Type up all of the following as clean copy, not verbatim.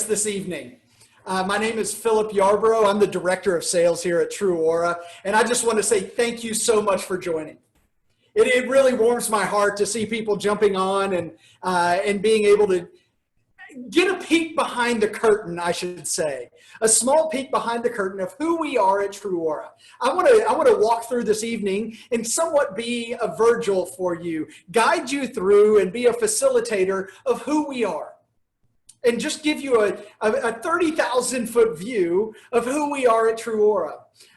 this evening. My name is Phillip Yarbrough. I'm the Director of Sales here at TrūAura, and I just want to say thank you so much for joining. It really warms my heart to see people jumping on and being able to get a peek behind the curtain, I should say. A small peek behind the curtain of who we are at TrūAura. I want to walk through this evening and somewhat be a Virgil for you, guide you through and be a facilitator of who we are. And just give you a 30,000-foot view of who we are at TrūAura.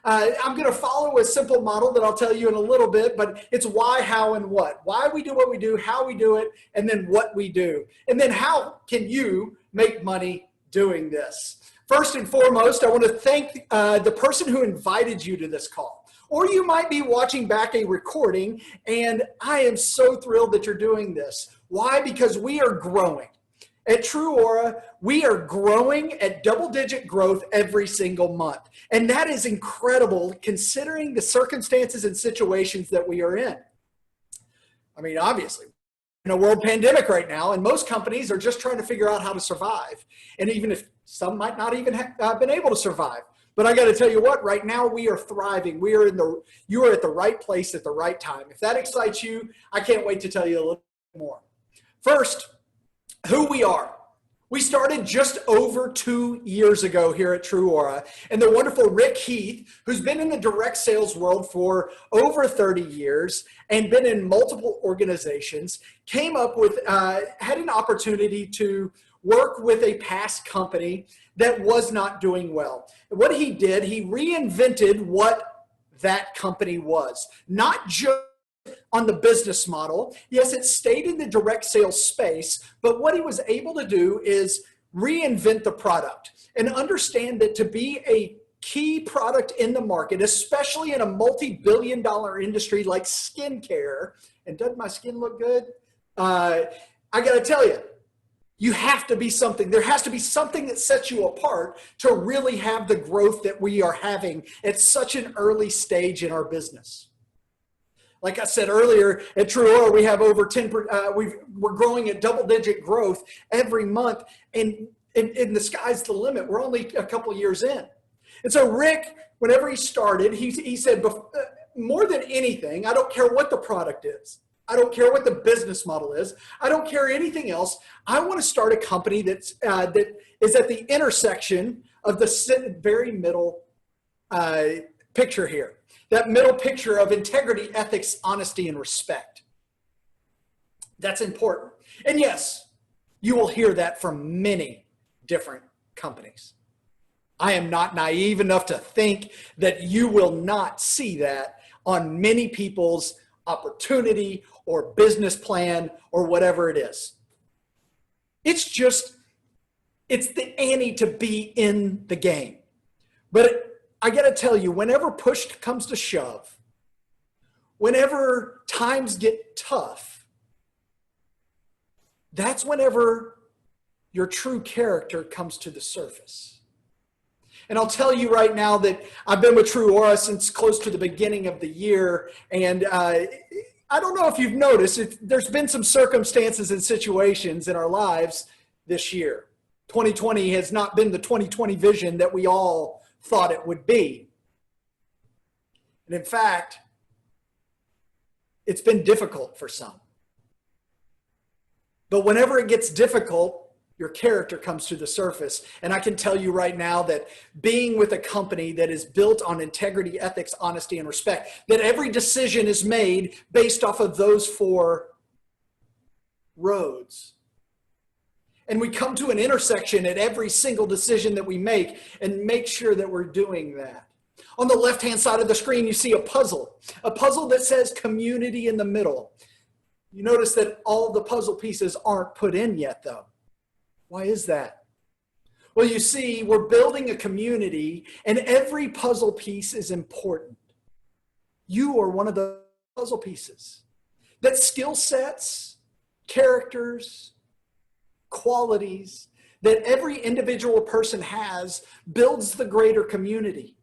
I'm going to follow a simple model that I'll tell you in a little bit, but it's why, how, and what. Why we do what we do, how we do it, and then what we do. And then how can you make money doing this? First and foremost, I want to thank the person who invited you to this call. Or you might be watching back a recording, and I am so thrilled that you're doing this. Why? Because we are growing. At TrūAura, we are growing at double-digit growth every single month. And that is incredible considering the circumstances and situations that we are in. I mean, obviously, in a world pandemic right now, and most companies are just trying to figure out how to survive. And even if some might not even have been able to survive. But I got to tell you what, right now we are thriving. You are at the right place at the right time. If that excites you, I can't wait to tell you a little bit more. First, who we are. We started just over 2 years ago here at TrūAura, and the wonderful Rick Heath, who's been in the direct sales world for over 30 years and been in multiple organizations, came up with, had an opportunity to work with a past company that was not doing well. And what he did, he reinvented what that company was, not just on the business model. Yes, it stayed in the direct sales space, but what he was able to do is reinvent the product and understand that to be a key product in the market, especially in a multi-billion-dollar industry like skincare, and doesn't my skin look good? I got to tell you, you have to be something. There has to be something that sets you apart to really have the growth that we are having at such an early stage in our business. Like I said earlier, at TrūAura, we have over 10%, we're growing at double-digit growth every month, and the sky's the limit. We're only a couple of years in. And so Rick, whenever he started, he said, more than anything, I don't care what the product is. I don't care what the business model is. I don't care anything else. I want to start a company that is at the intersection of the very middle picture here. That middle picture of integrity, ethics, honesty, and respect. That's important. And yes, you will hear that from many different companies. I am not naive enough to think that you will not see that on many people's opportunity or business plan or whatever it is. It's the ante to be in the game. But I got to tell you, whenever push comes to shove, whenever times get tough, that's whenever your true character comes to the surface. And I'll tell you right now that I've been with TrūAura since close to the beginning of the year. And I don't know if you've noticed, there's been some circumstances and situations in our lives this year. 2020 has not been the 2020 vision that we all thought it would be. And in fact, it's been difficult for some. But whenever it gets difficult, your character comes to the surface. And I can tell you right now that being with a company that is built on integrity, ethics, honesty, and respect, that every decision is made based off of those 4 roads. And we come to an intersection at every single decision that we make and make sure that we're doing that. On the left-hand side of the screen, you see a puzzle that says community in the middle. You notice that all the puzzle pieces aren't put in yet, though. Why is that? Well, you see, we're building a community, and every puzzle piece is important. You are one of the puzzle pieces. That skill sets, characters, qualities that every individual person has builds the greater community.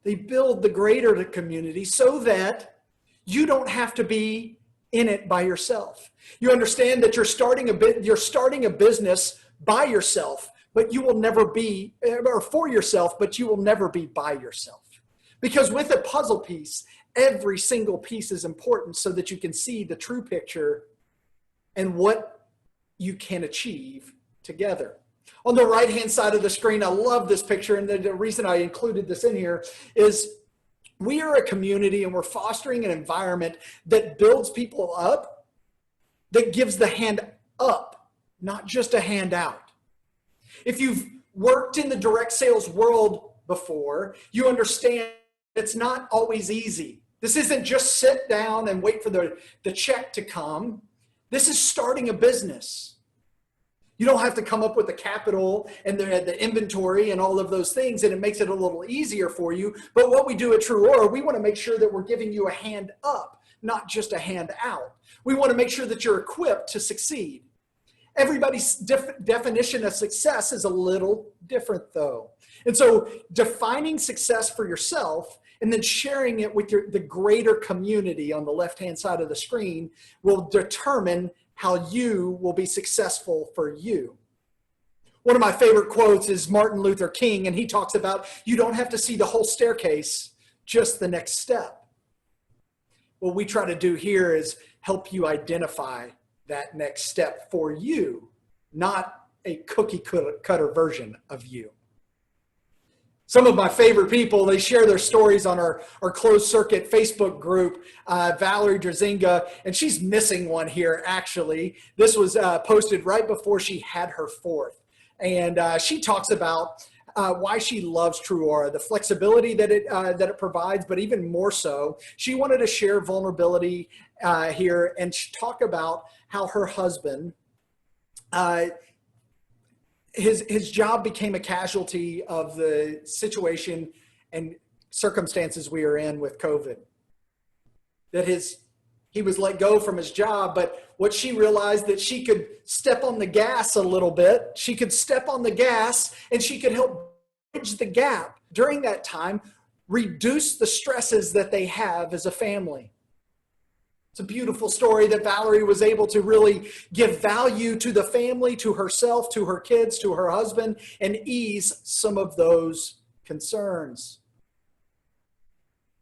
They build the greater community so that you don't have to be in it by yourself. You understand that you're starting a business by yourself, but you will never be, or for yourself, but you will never be by yourself. Because with a puzzle piece, every single piece is important so that you can see the true picture and what you can achieve together. On the right-hand side of the screen, I love this picture, and the reason I included this in here is we are a community and we're fostering an environment that builds people up, that gives the hand up, not just a hand out. If you've worked in the direct sales world before, you understand it's not always easy. This isn't just sit down and wait for the check to come. This is starting a business. You don't have to come up with the capital and the inventory and all of those things, and it makes it a little easier for you. But what we do at TrūAura, we want to make sure that we're giving you a hand up, not just a hand out. We want to make sure that you're equipped to succeed. Everybody's definition of success is a little different, though. And so defining success for yourself and then sharing it with the greater community on the left-hand side of the screen will determine how you will be successful for you. One of my favorite quotes is Martin Luther King, and he talks about you don't have to see the whole staircase, just the next step. What we try to do here is help you identify that next step for you, not a cookie cutter version of you. Some of my favorite people, they share their stories on our closed circuit Facebook group, Valerie Drazinga, and she's missing one here, actually. This was posted right before she had her fourth. And she talks about why she loves TrūAura, the flexibility that it provides, but even more so, she wanted to share vulnerability here and talk about how her husband, his job became a casualty of the situation and circumstances we are in with COVID. That he was let go from his job, but what she realized that she could step on the gas a little bit. She could step on the gas and she could help bridge the gap during that time, reduce the stresses that they have as a family. It's a beautiful story that Valerie was able to really give value to the family, to herself, to her kids, to her husband, and ease some of those concerns.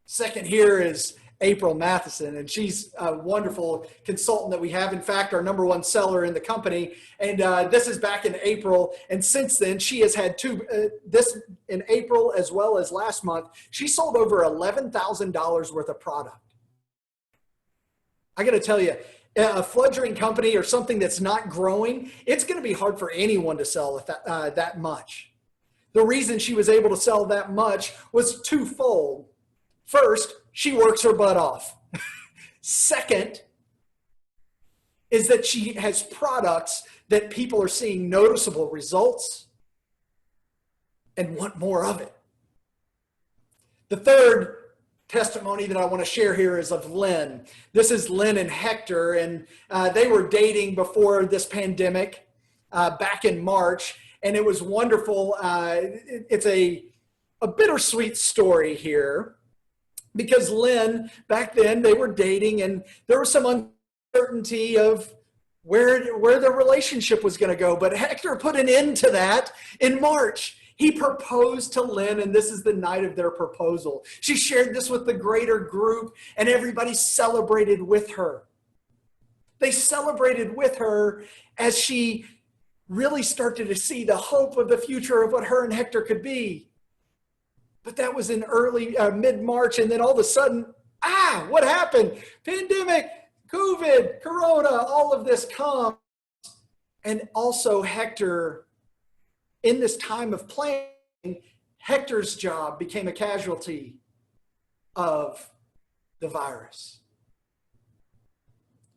Second here is April Matheson, and she's a wonderful consultant that we have. In fact, our number one seller in the company. And this is back in April. And since then, she has had this in April as well as last month, she sold over $11,000 worth of product. I got to tell you, a fledgling company or something that's not growing, it's going to be hard for anyone to sell that much. The reason she was able to sell that much was twofold. First, she works her butt off. Second, is that she has products that people are seeing noticeable results and want more of it. The third testimony that I want to share here is of Lynn. This is Lynn and Hector, and they were dating before this pandemic back in March, and it was wonderful. It's a bittersweet story here because Lynn, back then, they were dating, and there was some uncertainty of where their relationship was going to go, but Hector put an end to that in March. He proposed to Lynn, and this is the night of their proposal. She shared this with the greater group, and everybody celebrated with her. They celebrated with her as she really started to see the hope of the future of what her and Hector could be. But that was in mid-March, and then all of a sudden, what happened? Pandemic, COVID, Corona, all of this comes. And also Hector, in this time of planning, Hector's job became a casualty of the virus.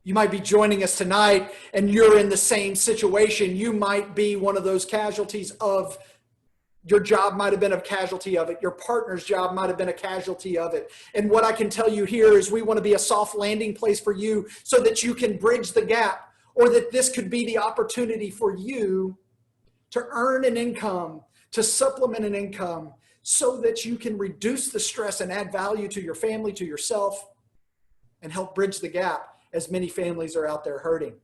You might be joining us tonight and you're in the same situation. You might be one of those casualties of your job might have been a casualty of it. Your partner's job might have been a casualty of it. And what I can tell you here is we want to be a soft landing place for you so that you can bridge the gap, or that this could be the opportunity for you to earn an income, to supplement an income, so that you can reduce the stress and add value to your family, to yourself, and help bridge the gap as many families are out there hurting.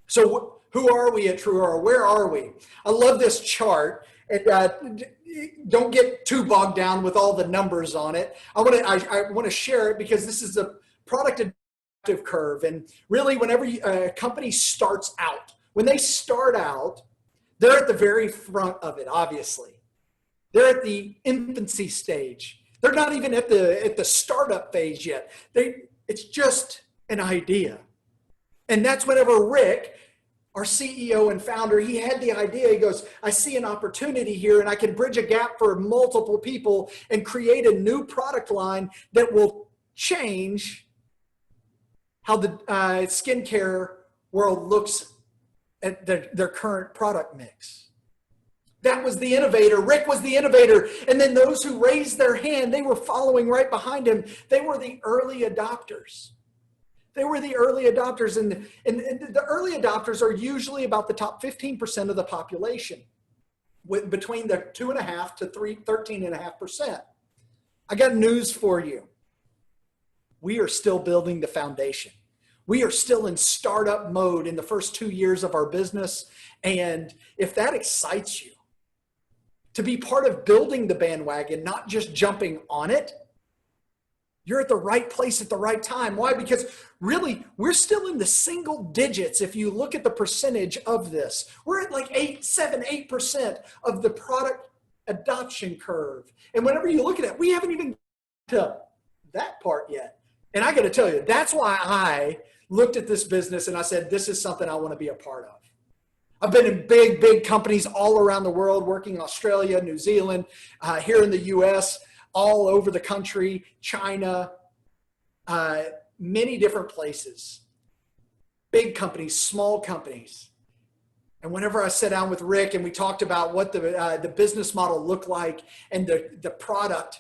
So who are we at TrūAura? Where are we? I love this chart. And don't get too bogged down with all the numbers on it. I want to share it because this is a product adaptive curve. And really, whenever a company starts out, when they start out, they're at the very front of it, obviously. They're at the infancy stage. They're not even at the startup phase yet. It's just an idea. And that's whenever Rick, our CEO and founder, he had the idea. He goes, I see an opportunity here and I can bridge a gap for multiple people and create a new product line that will change how the skincare world looks at their current product mix. That was the innovator. Rick was the innovator. And then those who raised their hand, they were following right behind him. They were the early adopters. They were the early adopters. And the early adopters are usually about the top 15% of the population, between the 2.5% to 13.5%. I got news for you. We are still building the foundation. We are still in startup mode in the first 2 years of our business. And if that excites you, to be part of building the bandwagon, not just jumping on it, you're at the right place at the right time. Why? Because really, we're still in the single digits. If you look at the percentage of this, we're at like 8% of the product adoption curve. And whenever you look at it, we haven't even to that part yet. And I got to tell you, that's why I looked at this business and I said, this is something I want to be a part of. I've been in big companies all around the world, working in Australia, New Zealand, here in the US, all over the country, China, many different places. Big companies, small companies. And whenever I sat down with Rick and we talked about what the business model looked like and the product,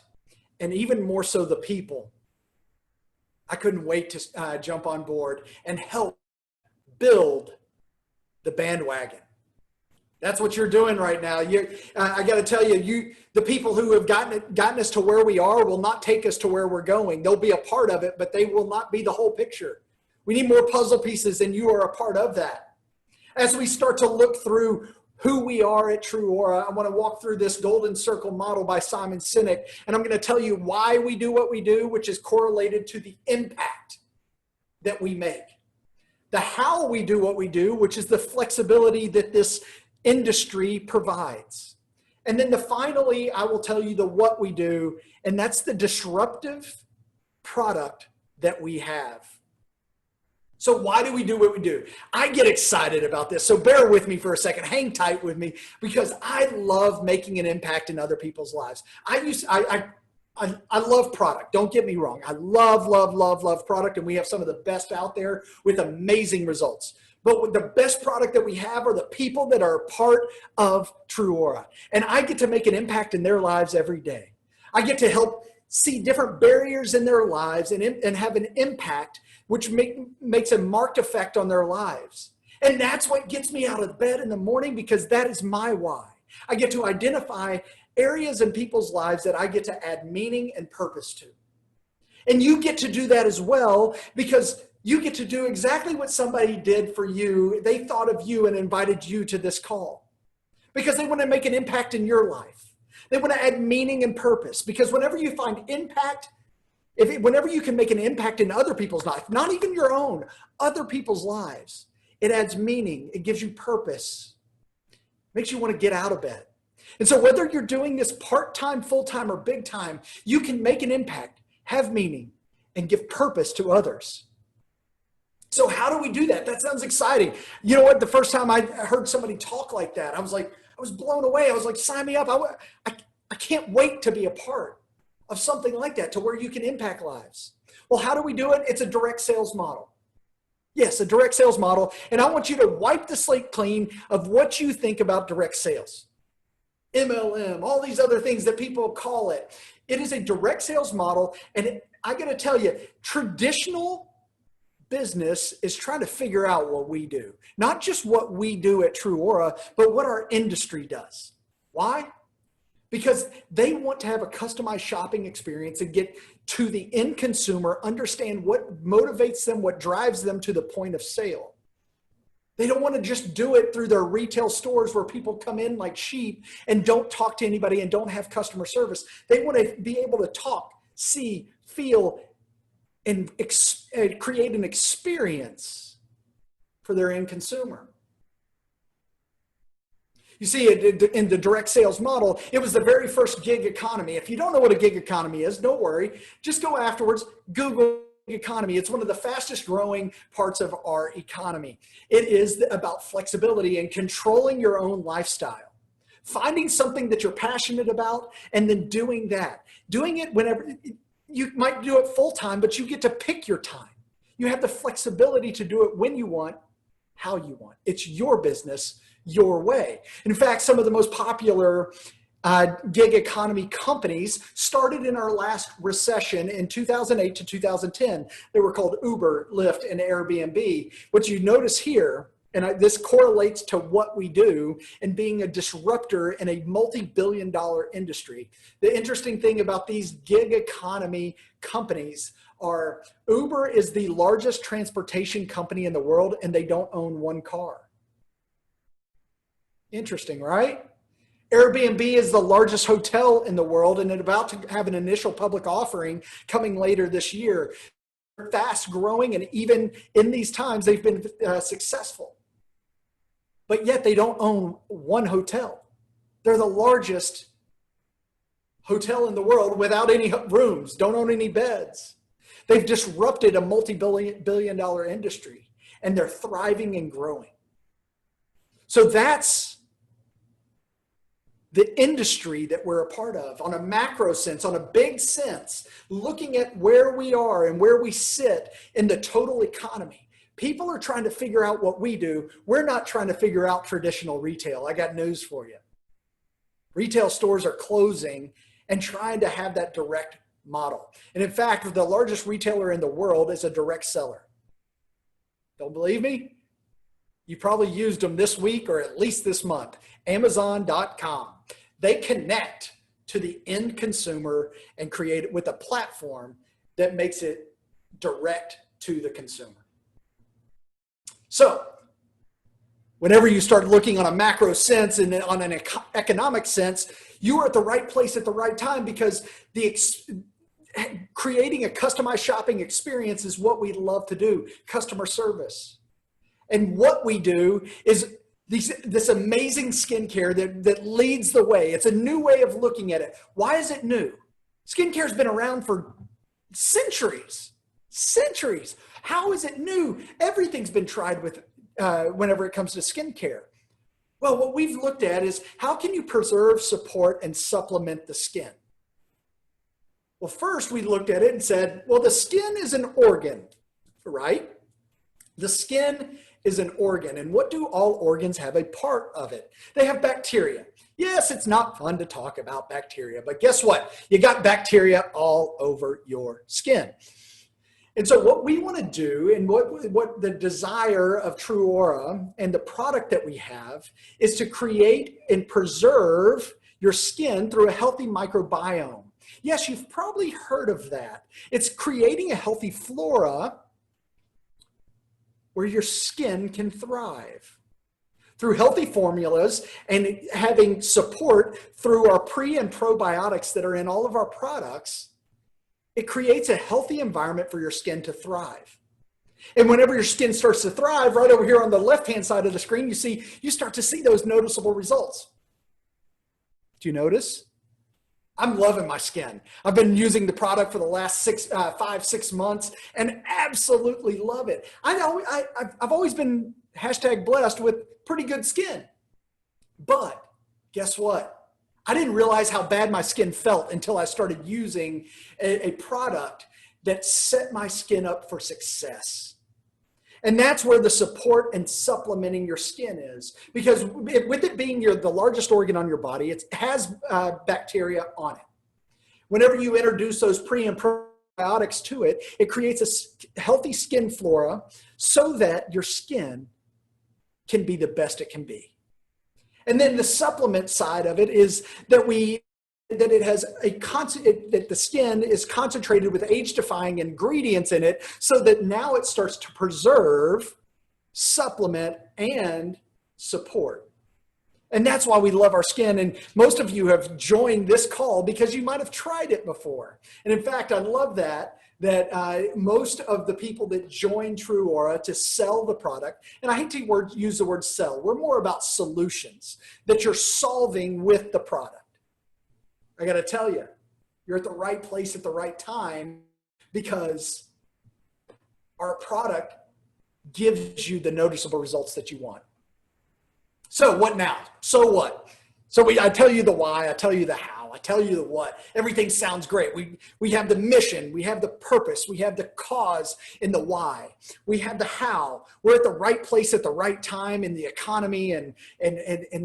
and even more so the people, I couldn't wait to jump on board and help build the bandwagon. That's what you're doing right now. I got to tell you, the people who have gotten us to where we are will not take us to where we're going. They'll be a part of it, but they will not be the whole picture. We need more puzzle pieces, and you are a part of that. As we start to look through who we are at TrūAura, I want to walk through this golden circle model by Simon Sinek, and I'm going to tell you why we do what we do, which is correlated to the impact that we make. The how we do what we do, which is the flexibility that this industry provides. And then finally, I will tell you the what we do, and that's the disruptive product that we have. So why do we do what we do? I get excited about this. So bear with me for a second. Hang tight with me because I love making an impact in other people's lives. I love product. Don't get me wrong. I love product, and we have some of the best out there with amazing results. But the best product that we have are the people that are a part of TrūAura. And I get to make an impact in their lives every day. I get to help see different barriers in their lives and have an impact which makes a marked effect on their lives. And that's what gets me out of bed in the morning, because that is my why. I get to identify areas in people's lives that I get to add meaning and purpose to. And you get to do that as well, because you get to do exactly what somebody did for you. They thought of you and invited you to this call because they want to make an impact in your life. They want to add meaning and purpose, because whenever you find impact, whenever you can make an impact in other people's life, not even your own, other people's lives, it adds meaning. It gives you purpose. Makes you want to get out of bed. And so whether you're doing this part-time, full-time, or big time, you can make an impact, have meaning, and give purpose to others. So how do we do that? That sounds exciting. You know what? The first time I heard somebody talk like that, I was blown away. I was like, sign me up. I can't wait to be a part of something like that, to where you can impact lives. Well, how do we do it? It's a direct sales model. Yes, a direct sales model. And I want you to wipe the slate clean of what you think about direct sales. MLM, all these other things that people call it. It is a direct sales model. And I got to tell you, traditional business is trying to figure out what we do. Not just what we do at TrūAura, but what our industry does. Why? Because they want to have a customized shopping experience and get to the end consumer, understand what motivates them, what drives them to the point of sale. They don't want to just do it through their retail stores where people come in like sheep and don't talk to anybody and don't have customer service. They want to be able to talk, see, feel, and create an experience for their end consumer. You see, in the direct sales model, it was the very first gig economy. If you don't know what a gig economy is, don't worry. Just go afterwards, Google economy. It's one of the fastest growing parts of our economy. It is about flexibility and controlling your own lifestyle. Finding something that you're passionate about and then doing that. Doing it whenever, you might do it full time, but you get to pick your time. You have the flexibility to do it when you want, how you want. It's your business, your way. In fact, some of the most popular gig economy companies started in our last recession in 2008 to 2010. They were called Uber, Lyft, and Airbnb. What you notice here, and this correlates to what we do in being a disruptor in a multi-billion-dollar industry. The interesting thing about these gig economy companies are Uber is the largest transportation company in the world, and they don't own one car. Interesting, right? Airbnb is the largest hotel in the world, and it's about to have an initial public offering coming later this year. They're fast growing, and even in these times, they've been successful. But yet they don't own one hotel. They're the largest hotel in the world without any rooms, don't own any beds. They've disrupted a multi-billion-dollar industry, and they're thriving and growing. So that's the industry that we're a part of on a macro sense, on a big sense, looking at where we are and where we sit in the total economy. People are trying to figure out what we do. We're not trying to figure out traditional retail. I got news for you. Retail stores are closing and trying to have that direct model. And in fact, the largest retailer in the world is a direct seller. Don't believe me? You probably used them this week or at least this month. Amazon.com. They connect to the end consumer and create it with a platform that makes it direct to the consumer. So whenever you start looking on a macro sense and on an economic sense, you are at the right place at the right time, because creating a customized shopping experience is what we love to do, customer service. And what we do is this amazing skincare that leads the way. It's a new way of looking at it. Why is it new? Skincare has been around for centuries. How is it new? Everything's been tried with whenever it comes to skincare. Well, what we've looked at is how can you preserve, support, and supplement the skin? Well, first we looked at it and said, well, the skin is an organ, right? The skin is an organ. And what do all organs have a part of it? They have bacteria. Yes, it's not fun to talk about bacteria, but guess what? You got bacteria all over your skin. And so what we want to do, and what the desire of TrūAura and the product that we have, is to create and preserve your skin through a healthy microbiome. Yes, you've probably heard of that. It's creating a healthy flora where your skin can thrive. Through healthy formulas and having support through our pre and probiotics that are in all of our products, it creates a healthy environment for your skin to thrive. And whenever your skin starts to thrive, right over here on the left-hand side of the screen, you start to see those noticeable results. Do you notice? I'm loving my skin. I've been using the product for the last 5-6 months and absolutely love it. I've always been #blessed with pretty good skin. But guess what? I didn't realize how bad my skin felt until I started using a product that set my skin up for success. And that's where the support and supplementing your skin is. Because with it being the largest organ on your body, it has bacteria on it. Whenever you introduce those pre and probiotics to it, it creates a healthy skin flora so that your skin can be the best it can be. And then the supplement side of it is that it has that the skin is concentrated with age-defying ingredients in it, so that now it starts to preserve supplement, and support. And that's why we love our skin. And most of you have joined this call because you might have tried it before. And in fact, I love that most of the people that join TrūAura to sell the product, and I hate to use the word sell, we're more about solutions that you're solving with the product. I got to tell you, you're at the right place at the right time because our product gives you the noticeable results that you want. So what now? So what? So I tell you the why, I tell you the how, I tell you the what. Everything sounds great. We have the mission, we have the purpose, we have the cause in the why. We have the how. We're at the right place at the right time in the economy and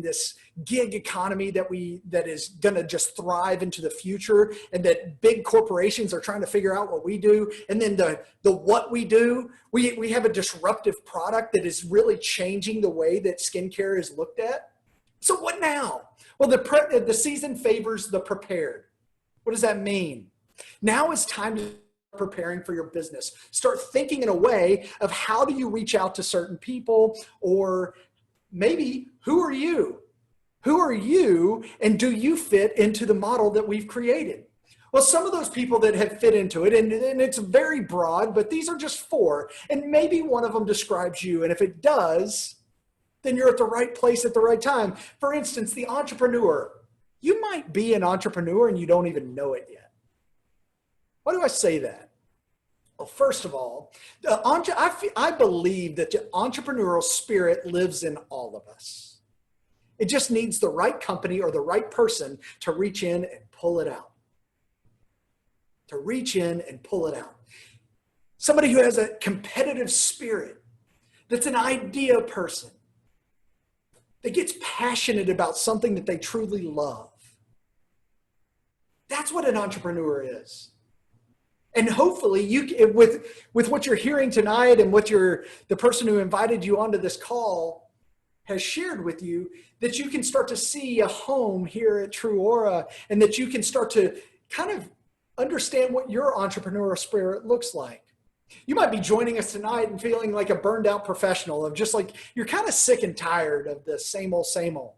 this gig economy that is going to just thrive into the future, and that big corporations are trying to figure out what we do. And then the what we do, we have a disruptive product that is really changing the way that skincare is looked at. So what now? Well, the season favors the prepared. What does that mean? Now is time to start preparing for your business. Start thinking in a way of how do you reach out to certain people, or maybe who are you? Who are you, and do you fit into the model that we've created? Well, some of those people that have fit into it, and it's very broad, but these are just 4, and maybe one of them describes you, and if it does, then you're at the right place at the right time. For instance, the entrepreneur. You might be an entrepreneur and you don't even know it yet. Why do I say that? Well, first of all, I believe that the entrepreneurial spirit lives in all of us. It just needs the right company or the right person to reach in and pull it out. To reach in and pull it out. Somebody who has a competitive spirit, that's an idea person, that gets passionate about something that they truly love. That's what an entrepreneur is. And hopefully with what you're hearing tonight and what the person who invited you onto this call has shared with you, that you can start to see a home here at TrūAura, and that you can start to kind of understand what your entrepreneurial spirit looks like. You might be joining us tonight and feeling like a burned out professional, of just like, you're kind of sick and tired of the same old, same old.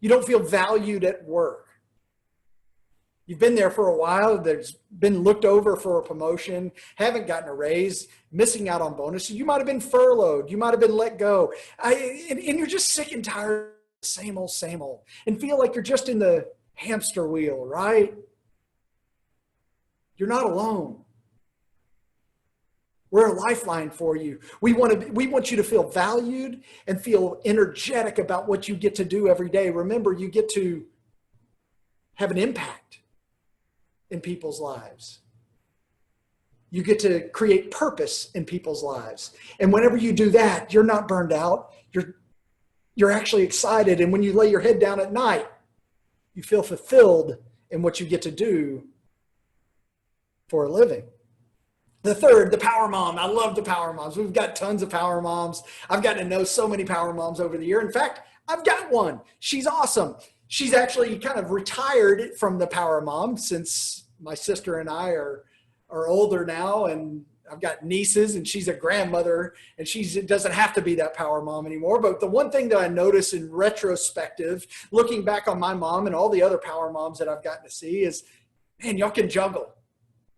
You don't feel valued at work. You've been there for a while. There's been looked over for a promotion, haven't gotten a raise, missing out on bonuses. You might've been furloughed. You might've been let go. And you're just sick and tired of the same old, and feel like you're just in the hamster wheel, right? You're not alone. We're a lifeline for you. We want you to feel valued and feel energetic about what you get to do every day. Remember, you get to have an impact in people's lives. You get to create purpose in people's lives. And whenever you do that, you're not burned out. You're actually excited. And when you lay your head down at night, you feel fulfilled in what you get to do for a living. The third, the power mom. I love the power moms. We've got tons of power moms. I've gotten to know so many power moms over the year. In fact, I've got one. She's awesome. She's actually kind of retired from the power mom, since my sister and I are older now, and I've got nieces, and she's a grandmother, and she doesn't have to be that power mom anymore. But the one thing that I notice in retrospective, looking back on my mom and all the other power moms that I've gotten to see, is, man, y'all can juggle.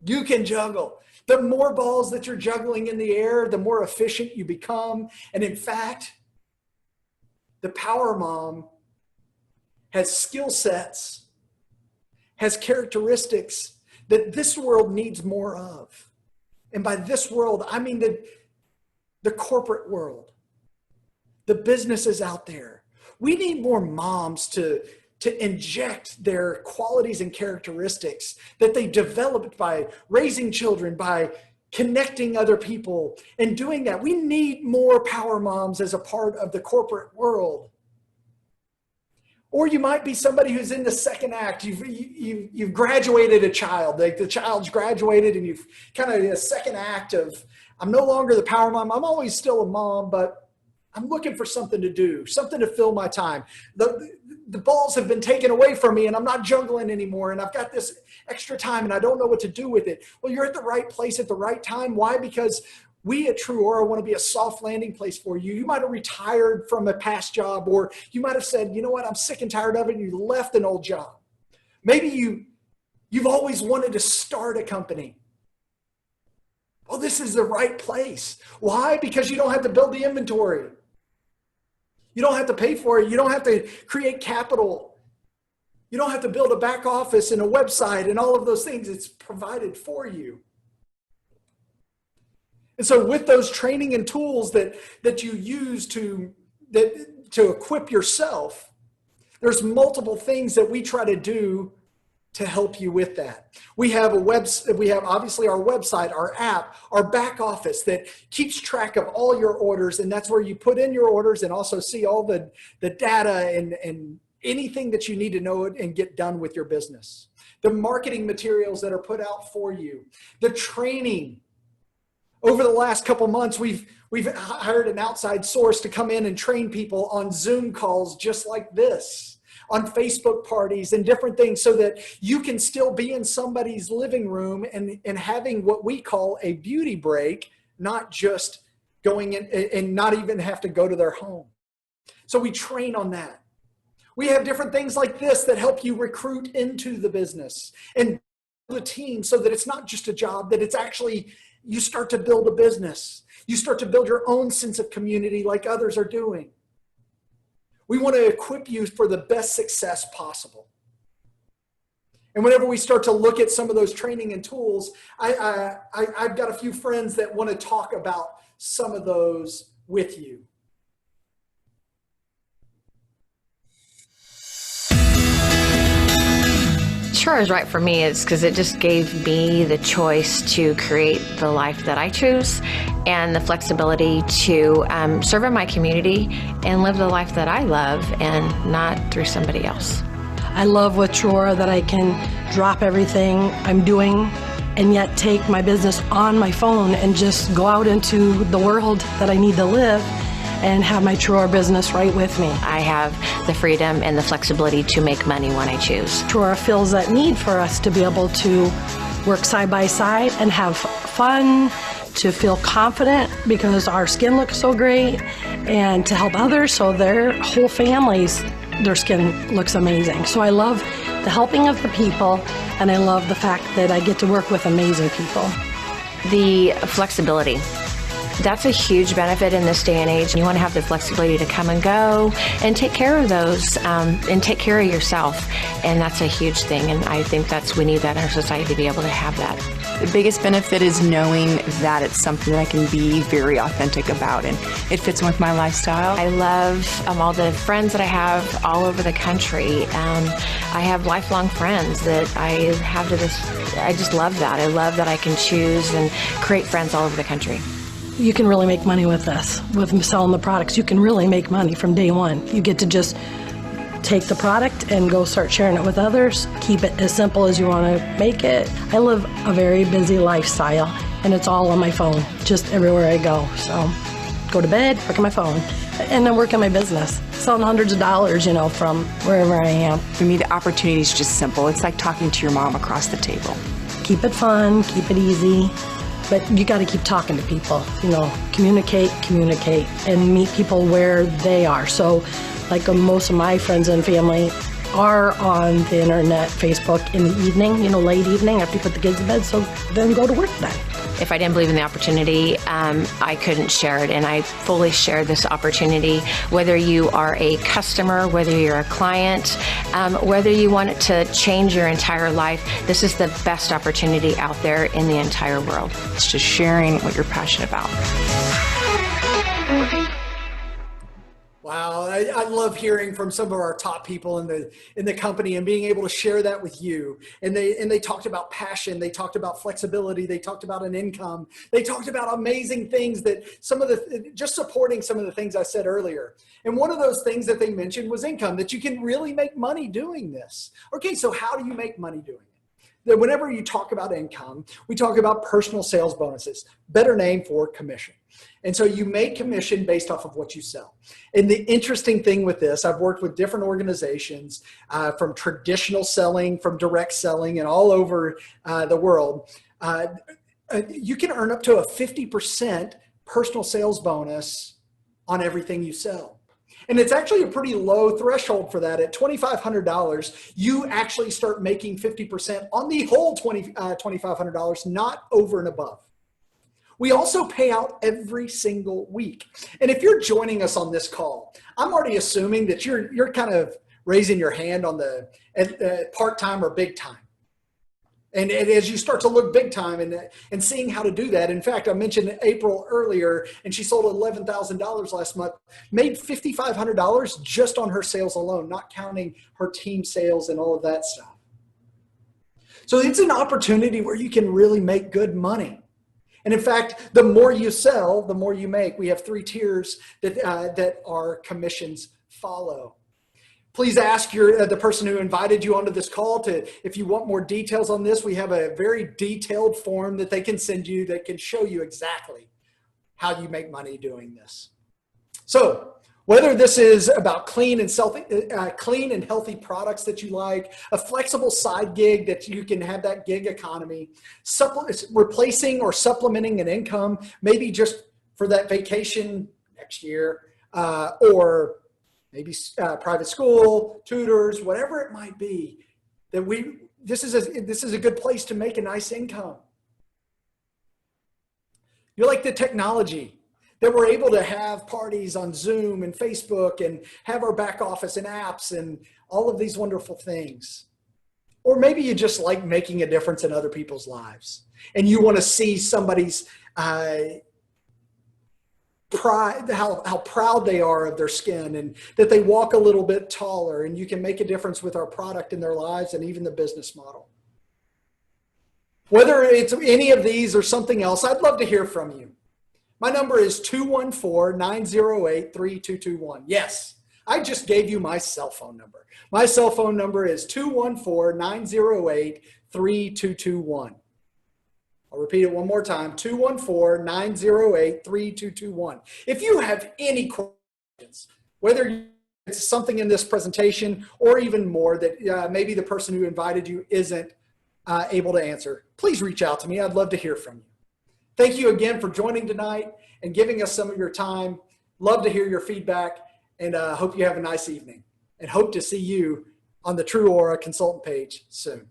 You can juggle. The more balls that you're juggling in the air, the more efficient you become. And in fact, the power mom has skill sets, has characteristics that this world needs more of. And by this world, I mean the corporate world, the businesses out there. We need more moms to inject their qualities and characteristics that they developed by raising children, by connecting other people, and doing that. We need more power moms as a part of the corporate world. Or you might be somebody who's in the second act. You've graduated a child, like the child's graduated, and you've kind of in a second act of, I'm no longer the power mom. I'm always still a mom, but I'm looking for something to do, something to fill my time. The balls have been taken away from me, and I'm not juggling anymore, and I've got this extra time and I don't know what to do with it. Well, you're at the right place at the right time. Why? Because We at TrūAura want to be a soft landing place for you. You might have retired from a past job, or you might have said, you know what, I'm sick and tired of it, and you left an old job. Maybe you've always wanted to start a company. Well, this is the right place. Why? Because you don't have to build the inventory. You don't have to pay for it. You don't have to create capital. You don't have to build a back office and a website and all of those things. It's provided for you. And so with those training and tools that you use to equip yourself, there's multiple things that we try to do to help you with that. We have obviously our website, our app, our back office that keeps track of all your orders, and that's where you put in your orders and also see all the data and anything that you need to know and get done with your business. The marketing materials that are put out for you, the training. Over the last couple months, we've hired an outside source to come in and train people on Zoom calls just like this, on Facebook parties and different things, so that you can still be in somebody's living room and having what we call a beauty break, not just going in and not even have to go to their home. So we train on that. We have different things like this that help you recruit into the business and the team so that it's not just a job, that it's actually, you start to build a business. You start to build your own sense of community like others are doing. We want to equip you for the best success possible. And whenever we start to look at some of those training and tools, I've got a few friends that want to talk about some of those with you. TrūAura is right for me is because it just gave me the choice to create the life that I choose and the flexibility to serve in my community and live the life that I love and not through somebody else. I love with TrūAura that I can drop everything I'm doing and yet take my business on my phone and just go out into the world that I need to live and have my TrūAura business right with me. I have the freedom and the flexibility to make money when I choose. TrūAura fills that need for us to be able to work side by side and have fun, to feel confident because our skin looks so great, and to help others so their whole families, their skin looks amazing. So I love the helping of the people, and I love the fact that I get to work with amazing people. The flexibility. That's a huge benefit in this day and age. You want to have the flexibility to come and go and take care of those and take care of yourself. And that's a huge thing. And I think we need that in our society to be able to have that. The biggest benefit is knowing that it's something that I can be very authentic about, and it fits with my lifestyle. I love all the friends that I have all over the country. I have lifelong friends that I have to this. I just love that. I love that I can choose and create friends all over the country. You can really make money with this, with selling the products. You can really make money from day one. You get to just take the product and go start sharing it with others. Keep it as simple as you want to make it. I live a very busy lifestyle, and it's all on my phone, just everywhere I go. So go to bed, work on my phone, and then work on my business. Selling hundreds of dollars, from wherever I am. For me, the opportunity is just simple. It's like talking to your mom across the table. Keep it fun, keep it easy. But you got to keep talking to people, communicate, and meet people where they are. So like most of my friends and family are on the internet, Facebook in the evening, late evening after you put the kids to bed, so then go to work then. If I didn't believe in the opportunity, I couldn't share it, and I fully share this opportunity. Whether you are a customer, whether you're a client, whether you want it to change your entire life, this is the best opportunity out there in the entire world. It's just sharing what you're passionate about. Wow, I love hearing from some of our top people in the company and being able to share that with you. And they talked about passion, they talked about flexibility, they talked about an income, they talked about amazing things that just supporting some of the things I said earlier. And one of those things that they mentioned was income, that you can really make money doing this. Okay, so how do you make money doing it? Whenever you talk about income, we talk about personal sales bonuses, better name for commission. And so you make commission based off of what you sell. And the interesting thing with this, I've worked with different organizations from traditional selling, from direct selling, and all over the world. you can earn up to a 50% personal sales bonus on everything you sell. And it's actually a pretty low threshold for that. At $2,500, you actually start making 50% on the whole $2,500, not over and above. We also pay out every single week. And if you're joining us on this call, I'm already assuming that you're kind of raising your hand on the part-time or big time. And as you start to look big time and seeing how to do that, in fact, I mentioned April earlier, and she sold $11,000 last month, made $5,500 just on her sales alone, not counting her team sales and all of that stuff. So it's an opportunity where you can really make good money. And in fact, the more you sell, the more you make. We have 3 tiers that our commissions follow. Please ask the person who invited you onto this call if you want more details on this. We have a very detailed form that they can send you that can show you exactly how you make money doing this. So whether this is about clean and healthy products that you like, a flexible side gig that you can have that gig economy, replacing or supplementing an income, maybe just for that vacation next year, or maybe private school, tutors, whatever it might be, this is a good place to make a nice income. You're like the technology that we're able to have parties on Zoom and Facebook and have our back office and apps and all of these wonderful things. Or maybe you just like making a difference in other people's lives and you want to see somebody's pride, how proud they are of their skin and that they walk a little bit taller, and you can make a difference with our product in their lives and even the business model. Whether it's any of these or something else, I'd love to hear from you. My number is 214-908-3221. Yes, I just gave you my cell phone number. My cell phone number is 214-908-3221. I'll repeat it one more time, 214-908-3221. If you have any questions, whether it's something in this presentation or even more that maybe the person who invited you isn't able to answer, please reach out to me. I'd love to hear from you. Thank you again for joining tonight and giving us some of your time. Love to hear your feedback, and hope you have a nice evening, and hope to see you on the TrūAura consultant page soon.